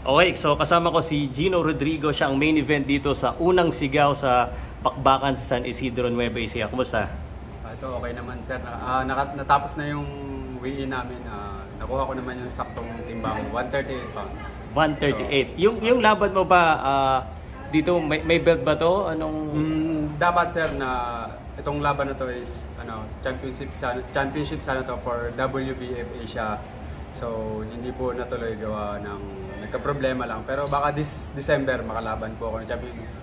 Okay, so kasama ko si Gino Rodrigo, siya ang main event dito sa unang sigaw sa Bakbakan sa San Isidro, Nueva Ecija. Kumusta? Ito okay naman sir. Natapos na yung weigh-in namin. Nakuha ko naman yung saktong timbang, 138 pounds. 138. So, yung laban mo ba dito, may belt ba to? Dapat sir na itong laban na to is championship sana to for WBF Asia. So hindi po natuloy gawa ng nagka-problema lang. Pero baka this December makalaban po ako ng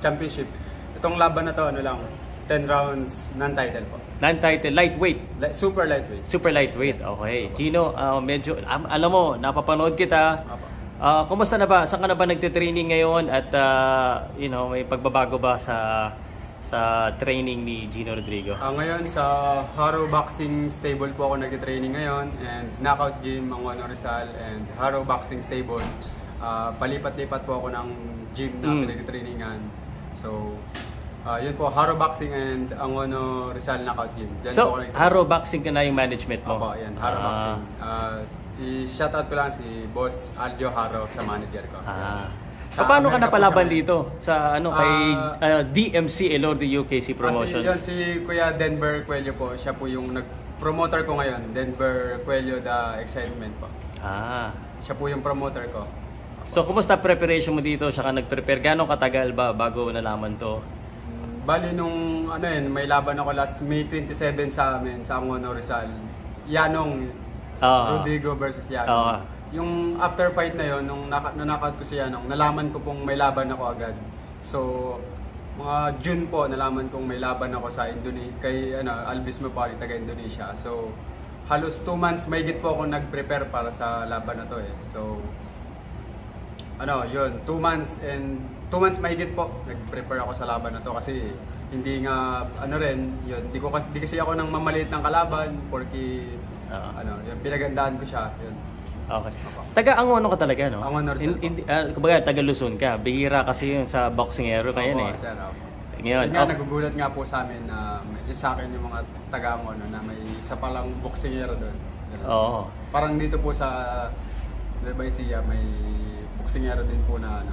championship. Itong laban na to 10 rounds non-title po. Non-title, lightweight. Super lightweight. Super lightweight. Yes. Okay. Gino, medyo alam mo, napapanood kita. Kumusta na ba? Saan ka na ba nagte-training ngayon at may pagbabago ba sa training ni Gino Rodrigo? Ngayon sa Haro Boxing Stable po ako nagte-training ngayon, and Knockout Gym Manguano Rizal and Haro Boxing Stable. Palipat-lipat po ako ng gym na pinag-trainingan. So yun po, Haro Boxing and Angono Rizal Knockout Gym. Diyan so, Haro Boxing ka na yung management mo? Opo, yan, Haro Boxing. I-shoutout ko lang si Boss Aljo Haro sa manager ko. Paano ka napalaban dito sa kay DMC Elordi UKC Promotions? Yun, si Kuya Denver Cuello po, siya po yung nag-promoter ko ngayon. Denver Cuello The Excitement po. Siya po yung promoter ko. So, kumusta preparation mo dito? Siya ka nag-prepare? Gano'ng katagal ba bago nalaman to? Bali nung may laban ako last May 27 sa amin sa Angono Rizal. Yanong Rodrigo versus Yanong. Yung after fight na yon, nung knockout ko si Yanong, nalaman ko pong may laban ako agad. So, mga June po, nalaman kong may laban ako sa kay Alvis Mapari, taga Indonesia. So, halos 2 months mahigit po ako nag-prepare para sa laban na to eh. So, yun, 2 months mahigit po nag-prepare ako sa laban na to kasi hindi nga yun, di kasi ako nang mamaliit ng kalaban porque yun, pinagandaan ko siya, yun. Okay. Taga-Angono ka talaga, no? Angono Rizal. Kumbaga, taga-Luzon ka. Bihira kasi yung sa boxingero ngayon eh. Sir, ngayon, nagugulat nga po sa amin na sa akin yung mga taga-Angono na may isa palang boxingero doon. Oo. Parang dito po sa Nueva Ecija may boxingero din po na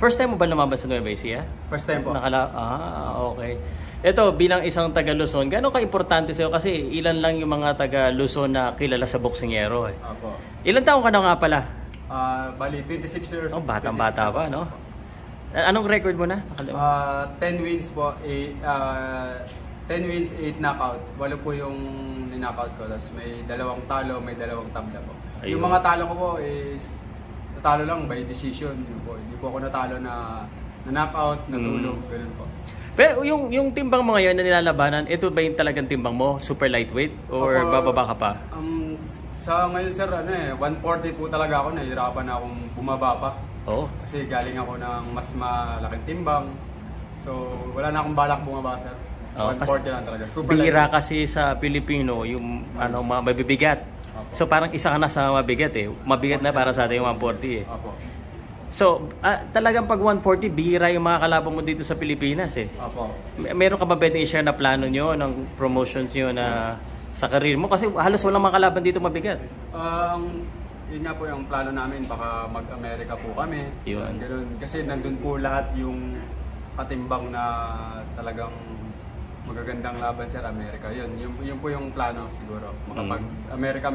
First time mo ba lumabas sa Nueva Ecija? First time po. Okay. Ito, bilang isang taga-Luzon, gano'ng ka-importante sa'yo? Kasi ilan lang yung mga taga-Luzon na kilala sa boksingero eh. Opo. Ilan taong ka na nga pala? Bali, 26 years. Batang-bata pa, no? Anong record mo na? 10 wins po, 10 wins, 8 knockout. Walo po yung ni-knockout ko. Tapos may 2 talo, may 2 tabla po. Ayun. Yung mga talo ko po is natalo lang by decision. Yun po. Hindi po ako natalo na knockout, natulog, ganun po. Pero yung timbang mo ngayon na nilalabanan, ito ba yung talagang timbang mo? Super lightweight? Or bababa ka pa? Sa ngayon sir, 140 po talaga ako. Nahihirapan na akong bumaba pa. Kasi galing ako ng mas malaking timbang. So wala na akong balak bumaba sir. 140 lang talaga. Super bihira kasi sa Pilipino yung mga mabibigat. So parang isa ka na sa mabigat eh. Mabigat na para sa atin yung 140 eh. Opo. So, talagang pag 140, bihira yung mga kalaban mo dito sa Pilipinas eh. Opo. Meron ka ba pwede i-share na plano nyo, ng promotions nyo na sa career mo? Kasi halos walang mga kalaban dito mabigat. Yun nga po yung plano namin, baka mag-Amerika po kami. Yun. Ganun. Kasi nandun po lahat yung katimbang na talagang magagandang laban sa Amerika. Yun po yung plano siguro. Makapag-Amerika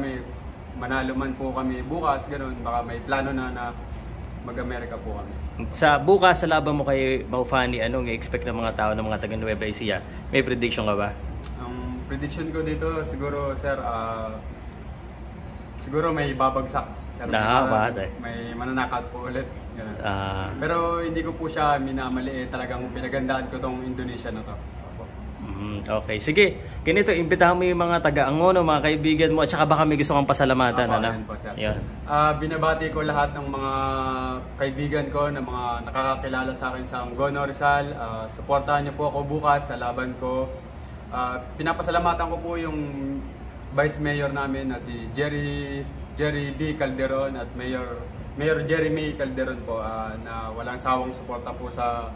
manalo man po kami bukas, ganun. Baka may plano na mag-Amerika po kami. Sa bukas sa laban mo kay Maufani, anong i-expect ng mga tao ng mga taga Nueva Ecija? May prediction ka ba? Ang prediction ko dito siguro sir, siguro may babagsak. Sir, may mananakot po ulit. Pero hindi ko po siya minamaliit, talagang pinagandaan ko tong Indonesia na to. Okay, sige. Ganito, imbitahan mo yung mga taga-Angono, mga kaibigan mo, at saka baka may gusto kang pasalamatan. Binabati ko lahat ng mga kaibigan ko, na mga nakakakilala sa akin sa Angono Rizal. Suportahan niyo po ako bukas sa laban ko. Pinapasalamatan ko po yung Vice Mayor namin na si Jerry B. Calderon at Mayor Jeremy Calderon po, na walang sawang suporta po sa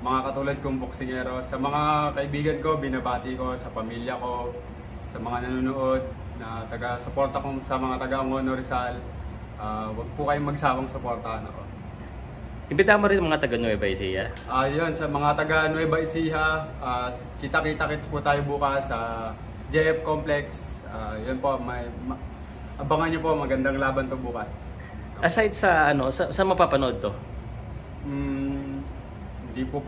mga katulad kong boksingero. Sa mga kaibigan ko, binabati ko, sa pamilya ko, sa mga nanonood na taga-suporta ko sa mga taga-Angono Rizal. Huwag po kayong magsawang suportahan ako. Imbita mo rin mga taga Nueva Ecija. Yun, sa mga taga Nueva Ecija, kita-kits po tayo bukas sa JF Complex. Yun po, abangan nyo po, magandang laban to bukas. Aside sa sa mapapanood to? Hindi po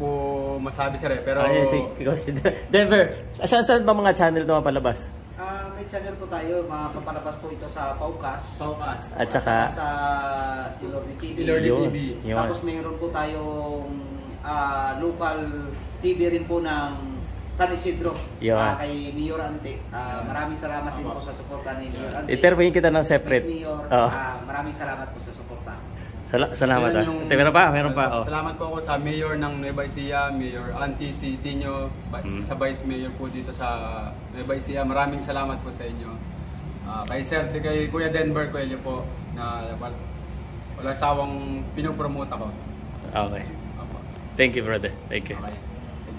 masabi sir pero... Ikaw si Denver, saan ba mga channel ito mapalabas? May channel po tayo, mapapalabas po ito sa Paukas. At saka sa Ilordi TV. Ilordi TV. Yun. Tapos mayroon po tayong local TV rin po ng San Isidro. Kay Mayor Ante. Maraming salamat din po sa suporta ni Mayor Ante. Interviewin kita ng separate. Mayor, maraming salamat po sa suporta. Salamat. Meron pa. Salamat po ako sa Mayor ng Nueva Ecija, Mayor Ante, si Tino, sa Vice Mayor po dito sa Nueva Ecija. Maraming salamat po sa inyo. Kay Kuya Denver Coelho po na wala sawang pinopromote ako. Okay. Thank you, brother. Thank you. Okay.